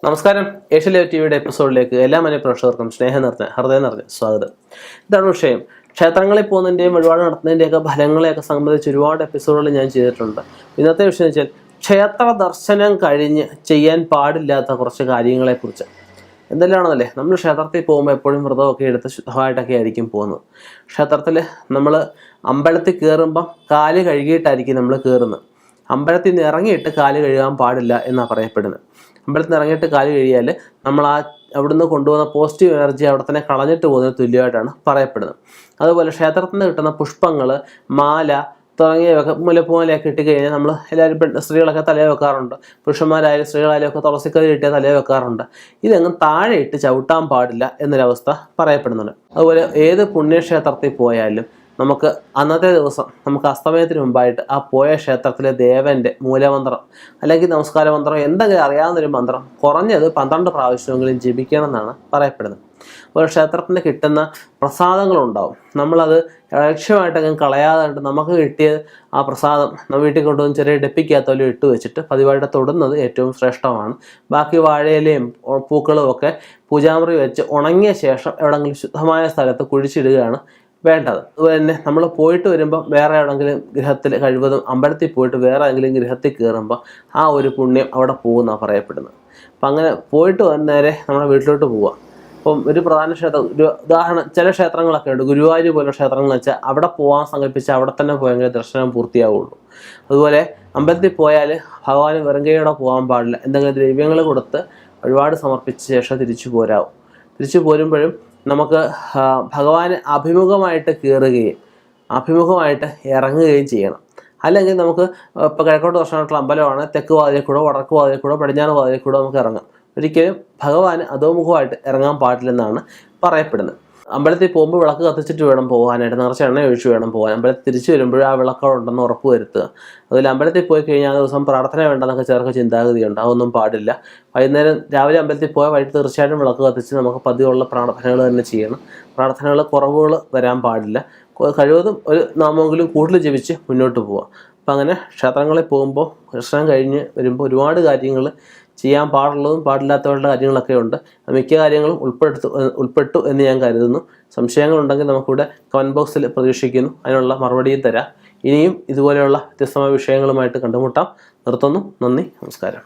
നമസ്കാരം. Asia live ടിവിയുടെ എപ്പിസോഡിലേക്ക് എല്ലാ മനഃ പ്രേക്ഷകർക്കും ഹൃദയം നിറഞ്ഞ സ്വാഗതം. ഇതാണ് വിഷയം. ക്ഷേത്രങ്ങളിൽ പോകുന്നതിൻ്റെയും വഴിപാട് നടത്തുന്നതിൻ്റെയൊക്കെ ഫലങ്ങളെയൊക്കെ സംബന്ധിച്ച് ഒരുപാട് എപ്പിസോഡുകൾ ഞാൻ ചെയ്തിട്ടുണ്ട്. ഇന്നത്തെ വിഷയം വെച്ചാൽ ക്ഷേത്ര ദർശനം കഴിഞ്ഞ് ചെയ്യാൻ പാടില്ലാത്ത കുറച്ച് കാര്യങ്ങളെക്കുറിച്ച്. എന്തെല്ലാണെന്നല്ലേ, നമ്മൾ ക്ഷേത്രത്തിൽ പോകുമ്പോൾ എപ്പോഴും വ്രതമൊക്കെ എടുത്ത് ശുദ്ധമായിട്ടൊക്കെ ആയിരിക്കും പോകുന്നത്. ക്ഷേത്രത്തിൽ നമ്മൾ അമ്പലത്തിൽ കയറുമ്പം കാല് കഴുകിയിട്ടായിരിക്കും നമ്മൾ കയറുന്നത്. അമ്പലത്തിൽ നിന്ന് ഇറങ്ങിയിട്ട് കാല് കഴുകാൻ പാടില്ല എന്നാണ് പറയപ്പെടുന്നത്. അമ്പലത്തിൽ നിന്ന് ഇറങ്ങിയിട്ട് കാല് കഴിയാൽ നമ്മൾ അവിടുന്ന് കൊണ്ടുപോകുന്ന പോസിറ്റീവ് എനർജി അവിടെ തന്നെ കളഞ്ഞിട്ട് പോകുന്നതിന് തുല്യമായിട്ടാണ് പറയപ്പെടുന്നത്. അതുപോലെ ക്ഷേത്രത്തിൽ നിന്ന് കിട്ടുന്ന പുഷ്പങ്ങൾ, മാല തുടങ്ങിയവയൊക്കെ മുല്ലപ്പൂമാലയൊക്കെ ഇട്ട് കഴിഞ്ഞാൽ നമ്മൾ എല്ലാവരും സ്ത്രീകളൊക്കെ തലയിൽ വെക്കാറുണ്ട്. പുരുഷന്മാരായാലും സ്ത്രീകളായാലും ഒക്കെ തുളസിക്കതിർ ഇട്ടിയ തലയിൽ വെക്കാറുണ്ട്. ഇതെങ്ങും താഴെ ഇട്ട് ചവിട്ടാൻ പാടില്ല എന്നൊരവസ്ഥ പറയപ്പെടുന്നുണ്ട്. അതുപോലെ ഏത് പുണ്യക്ഷേത്രത്തിൽ പോയാലും നമുക്ക് അന്നത്തെ ദിവസം നമുക്ക് അസ്തമയത്തിന് മുമ്പായിട്ട് ആ പോയ ക്ഷേത്രത്തിലെ ദേവൻ്റെ മൂലമന്ത്രം അല്ലെങ്കിൽ നമസ്കാര മന്ത്രം എന്തെങ്കിലും അറിയാവുന്നൊരു മന്ത്രം കുറഞ്ഞത് 12 പ്രാവശ്യമെങ്കിലും ജപിക്കണം എന്നാണ് പറയപ്പെടുന്നത്. ഒരു ക്ഷേത്രത്തിന് കിട്ടുന്ന പ്രസാദങ്ങളുണ്ടാവും. നമ്മളത് ലക്ഷ്യമായിട്ടൊക്കെ കളയാതെ നമുക്ക് കിട്ടിയ ആ പ്രസാദം വീട്ടിൽ കൊണ്ടുവന്ന് ചെറിയ ഡെപ്പിക്കകത്തോലും ഇട്ട് വെച്ചിട്ട് പതിവായിട്ട് തൊടുന്നത് ഏറ്റവും ശ്രേഷ്ഠമാണ്. ബാക്കി വാഴയിലയും പൂക്കളും ഒക്കെ പൂജാമുറി വെച്ച് ഉണങ്ങിയ ശേഷം എവിടെയെങ്കിലും ശുദ്ധമായ സ്ഥലത്ത് കുഴിച്ചിടുകയാണ് വേണ്ടത്. അതുപോലെ തന്നെ നമ്മൾ പോയിട്ട് വരുമ്പോൾ വേറെ എവിടെയെങ്കിലും ഗൃഹത്തിൽ കഴിവതും അമ്പലത്തിൽ പോയിട്ട് വേറെ ഏതെങ്കിലും ഗൃഹത്തിൽ കയറുമ്പോൾ ആ ഒരു പുണ്യം അവിടെ പോകുന്നതാണ് പറയപ്പെടുന്നത്. അപ്പം അങ്ങനെ പോയിട്ട് നേരെ നമ്മുടെ വീട്ടിലോട്ട് പോവുക. അപ്പം ഒരു പ്രധാന ക്ഷേത്രം, ഒരു ഉദാഹരണം, ചില ക്ഷേത്രങ്ങളൊക്കെ ഉണ്ട്, ഗുരുവായൂർ പോലുള്ള ക്ഷേത്രങ്ങൾ വെച്ചാൽ അവിടെ പോകാൻ സങ്കല്പിച്ച് അവിടെ തന്നെ പോയെങ്കിൽ ദർശനം പൂർത്തിയാവുള്ളൂ. അതുപോലെ അമ്പലത്തിൽ പോയാൽ ഭഗവാന് വെറുങ്കയോടെ പോകാൻ പാടില്ല. എന്തെങ്കിലും ദ്രവ്യങ്ങൾ കൊടുത്ത് ഒരുപാട് സമർപ്പിച്ച ശേഷം തിരിച്ചു പോരാവും. തിരിച്ചു പോരുമ്പോഴും നമുക്ക് ഭഗവാന് അഭിമുഖമായിട്ട് കയറുകയും അഭിമുഖമായിട്ട് ഇറങ്ങുകയും ചെയ്യണം. അല്ലെങ്കിൽ നമുക്ക് ഇപ്പോൾ കിഴക്കോട്ട് ദർശനമായിട്ടുള്ള അമ്പലമാണ്, തെക്ക് വാതിലിൽ കൂടെ, വടക്ക് വാതിലിൽ കൂടെ, പടിഞ്ഞാറ് വാതിലിൽ കൂടെ നമുക്ക് ഇറങ്ങാം. ഒരിക്കലും ഭഗവാന് അധോമുഖമായിട്ട് ഇറങ്ങാൻ പാടില്ലെന്നാണ് പറയപ്പെടുന്നത്. അമ്പലത്തിൽ പോകുമ്പോൾ വിളക്ക് കത്തിച്ചിട്ട് വേണം പോകാനായിട്ട്, നിറച്ച് എണ്ണ ഒഴിച്ച് വേണം പോകാൻ. അമ്പലത്തിൽ തിരിച്ചു വരുമ്പോഴും ആ വിളക്കുകളുണ്ടെന്ന് ഉറപ്പ് വരുത്തുക. അതുപോലെ അമ്പലത്തിൽ പോയി കഴിഞ്ഞാൽ ആ ദിവസം പ്രാർത്ഥന വേണ്ടെന്നൊക്കെ ചിലർക്ക് ചിന്താഗതിയുണ്ട്. അതൊന്നും പാടില്ല. രാവിലെ അമ്പലത്തിൽ പോയാൽ വൈകിട്ട് തീർച്ചയായിട്ടും വിളക്ക് കത്തിച്ച് നമുക്ക് പതിവുള്ള പ്രാർത്ഥനകൾ തന്നെ ചെയ്യണം. പ്രാർത്ഥനകൾ കുറവുകൾ വരാൻ പാടില്ല. കഴിവതും ഒരു നാമമെങ്കിലും കൂടുതൽ ജപിച്ച് മുന്നോട്ട് പോവുക. അപ്പം അങ്ങനെ ക്ഷേത്രങ്ങളിൽ പോകുമ്പോൾ ദർശനം കഴിഞ്ഞ് വരുമ്പോൾ ഒരുപാട് കാര്യങ്ങൾ ചെയ്യാൻ പാടുള്ളതും പാടില്ലാത്തവരുടെ കാര്യങ്ങളൊക്കെ ഉണ്ട്. മിക്ക കാര്യങ്ങളും ഉൾപ്പെട്ടു എന്ന് ഞാൻ കരുതുന്നു. സംശയങ്ങളുണ്ടെങ്കിൽ നമുക്കിവിടെ കമൻറ്റ് ബോക്സിൽ പ്രതീക്ഷിക്കുന്നു. അതിനുള്ള മറുപടിയും തരാം. ഇനിയും ഇതുപോലെയുള്ള വ്യത്യസ്തമായ വിഷയങ്ങളുമായിട്ട് കണ്ടുമുട്ടാം. നിർത്തുന്നു. നന്ദി, നമസ്കാരം.